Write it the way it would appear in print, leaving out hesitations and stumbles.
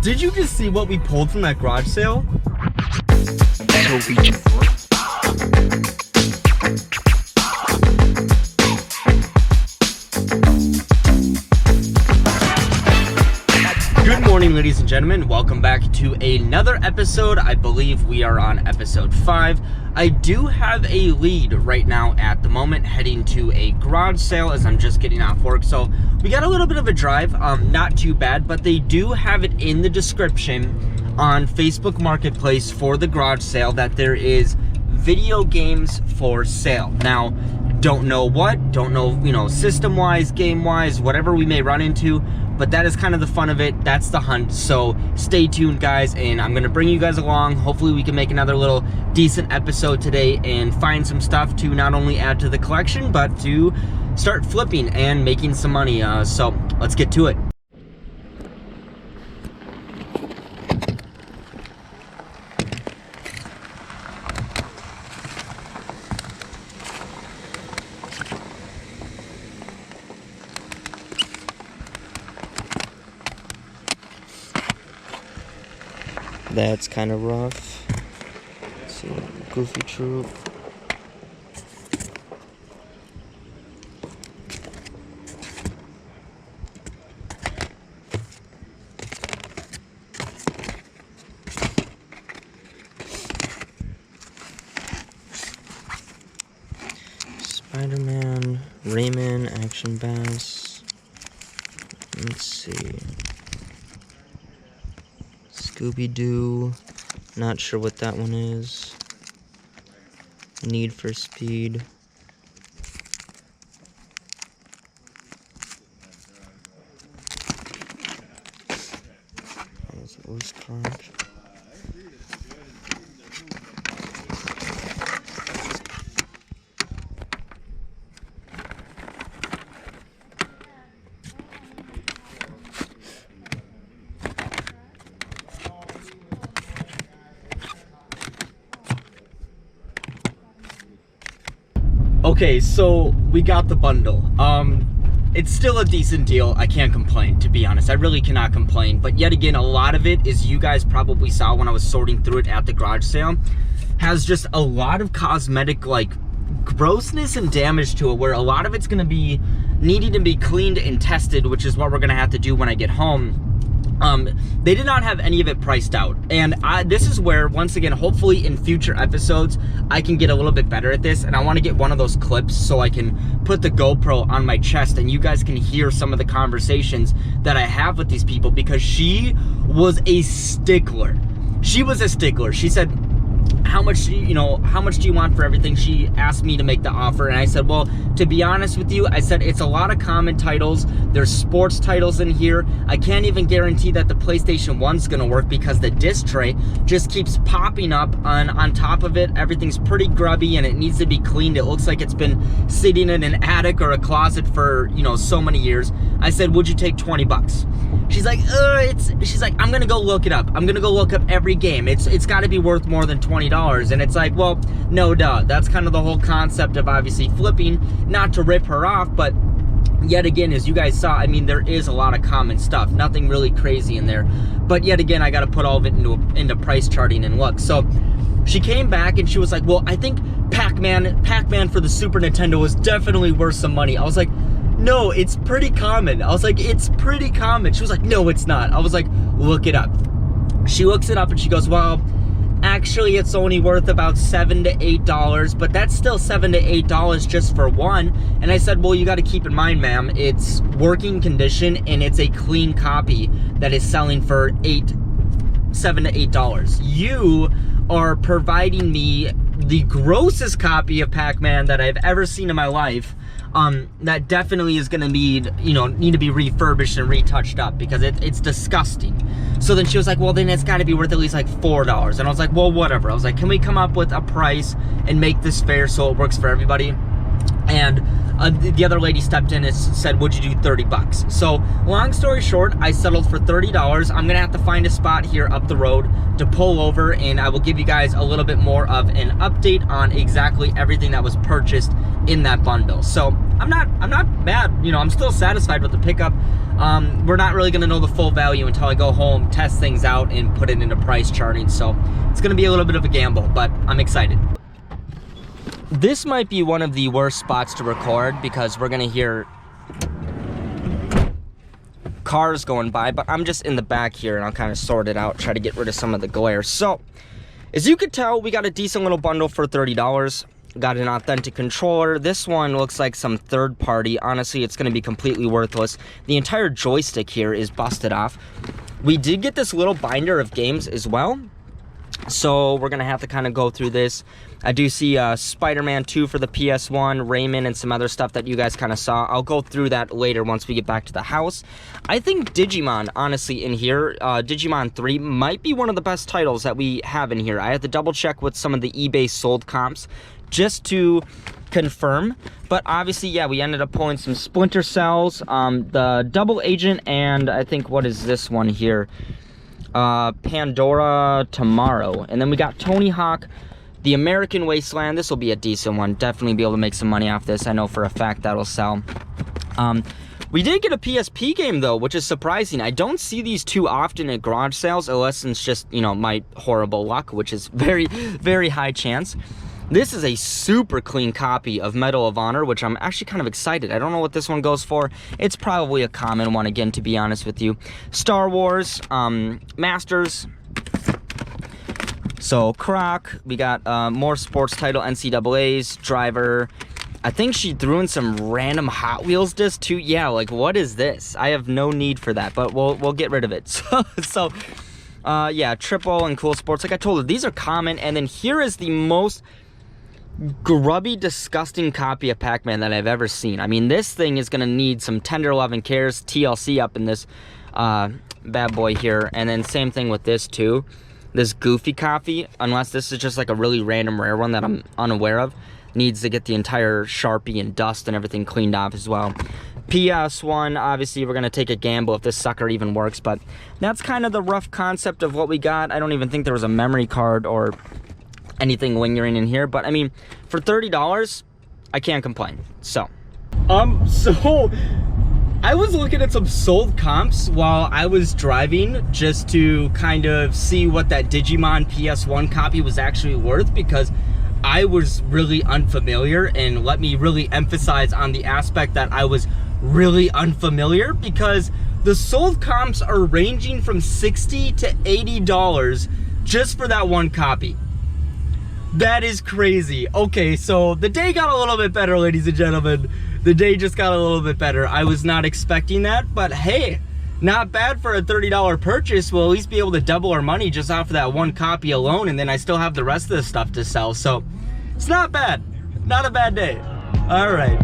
Did you just see what we pulled from that garage sale? Good morning, ladies and gentlemen. Welcome back to another episode. I believe we are on episode 5. I do have a lead right now at the moment, heading to a garage sale as I'm just getting off work. So we got a little bit of a drive, not too bad, but they do have it in the description on Facebook Marketplace for the garage sale that there is video games for sale. Now, don't know what, don't know, system-wise, game-wise, whatever we may run into, but that is kind of the fun of it. That's the hunt. So stay tuned, guys, and I'm gonna bring you guys along. Hopefully we can make another little decent episode today and find some stuff to not only add to the collection, but to start flipping and making some money. So let's get to it. That's kind of rough. Let's see, Goofy Troop. Spider-Man, Rayman, Action Bass. Let's see. Scooby-Doo, not sure what that one is. Need for Speed. There's a loose crunch. Okay, so we got the bundle. It's still a decent deal. I can't complain, to be honest. I really cannot complain. But yet again, a lot of it, as you guys probably saw when I was sorting through it at the garage sale, has just a lot of cosmetic, like, grossness and damage to it, where a lot of it's gonna be needing to be cleaned and tested, which is what we're gonna have to do when I get home. They did not have any of it priced out, and this is where, once again, hopefully in future episodes I can get a little bit better at this, and I want to get one of those clips so I can put the GoPro on my chest and you guys can hear some of the conversations that I have with these people, because she was a stickler. She was a stickler. She said, how much do you want for everything? She asked me to make the offer, and I said, well, to be honest with you, I said it's a lot of common titles. There's sports titles in here. I can't even guarantee that the PlayStation 1's gonna work because the disc tray just keeps popping up on top of it. Everything's pretty grubby and it needs to be cleaned. It looks like it's been sitting in an attic or a closet for, so many years. I said, would you take 20 bucks? She's like, she's like, I'm gonna go look it up. I'm gonna go look up every game. It's gotta be worth more than $20. And it's like, well, no duh. That's kind of the whole concept of obviously flipping, not to rip her off, but yet again, as you guys saw, I mean, there is a lot of common stuff, nothing really crazy in there. But yet again, I got to put all of it into price charting and look. So she came back and she was like, well, I think Pac-Man for the Super Nintendo is definitely worth some money. I was like, no, it's pretty common. I was like, it's pretty common. She was like, no, it's not. I was like, look it up. She looks it up and she goes, well, actually, it's only worth about $7 to $8, but that's still $7 to $8 just for one. And I said, well, you got to keep in mind, ma'am, it's working condition and it's a clean copy that is selling for $7 to $8. You are providing me the grossest copy of Pac-Man that I've ever seen in my life. That definitely is gonna need to be refurbished and retouched up because it's disgusting. So then she was like, well, then it's gotta be worth at least like $4. And I was like, well, whatever. I was like, can we come up with a price and make this fair so it works for everybody? And the other lady stepped in and said, would you do 30 bucks? So long story short, I settled for $30. I'm gonna have to find a spot here up the road to pull over, and I will give you guys a little bit more of an update on exactly everything that was purchased in that bundle. So I'm not mad, I'm still satisfied with the pickup. we're not really gonna know the full value until I go home, test things out, and put it into price charting. So it's gonna be a little bit of a gamble, but I'm excited. This might be one of the worst spots to record because we're gonna hear cars going by, but I'm just in the back here and I'll kind of sort it out, try to get rid of some of the glare. So as you could tell, we got a decent little bundle for $30. Got an authentic controller. This one looks like some third party. Honestly, it's going to be completely worthless. The entire joystick here is busted off. We did get this little binder of games as well, so we're going to have to kind of go through this. I do see Spider-Man 2 for the PS1, Rayman, and some other stuff that you guys kind of saw. I'll go through that later once we get back to the house. I think Digimon, honestly, in here, Digimon 3 might be one of the best titles that we have in here. I had to double check with some of the eBay sold comps just to confirm, but obviously, yeah, we ended up pulling some Splinter Cells, the Double Agent, and I think, what is this one here? Pandora Tomorrow. And then we got Tony Hawk, The American Wasteland. This will be a decent one. Definitely be able to make some money off this. I know for a fact that'll sell. We did get a PSP game, though, which is surprising. I don't see these too often at garage sales, unless it's just, you know, my horrible luck, which is very, very high chance. This is a super clean copy of Medal of Honor, which I'm actually kind of excited. I don't know what this one goes for. It's probably a common one, again, to be honest with you. Star Wars, Masters. So, Croc. We got more sports title, NCAA's, Driver. I think she threw in some random Hot Wheels disc, too. Yeah, like, what is this? I have no need for that, but we'll get rid of it. Yeah, Triple and Cool Sports. Like I told you, these are common. And then here is the most grubby, disgusting copy of Pac-Man that I've ever seen. I mean, this thing is gonna need some tender loving cares, TLC up in this bad boy here. And then same thing with this too, this goofy copy, unless this is just like a really random rare one that I'm unaware of, needs to get the entire Sharpie and dust and everything cleaned off as well. PS1, obviously we're gonna take a gamble if this sucker even works, but that's kind of the rough concept of what we got. I don't even think there was a memory card or anything lingering in here, but I mean, for $30, I can't complain. So I was looking at some sold comps while I was driving just to kind of see what that Digimon PS1 copy was actually worth, because I was really unfamiliar, and let me really emphasize on the aspect that I was really unfamiliar, because the sold comps are ranging from $60 to $80 just for that one copy. That is crazy. Okay, so the day got a little bit better, ladies and gentlemen. The day just got a little bit better. I was not expecting that, but hey, not bad for a $30 purchase. We'll at least be able to double our money just off of that one copy alone, and then I still have the rest of the stuff to sell. So it's not bad. Not a bad day. All right.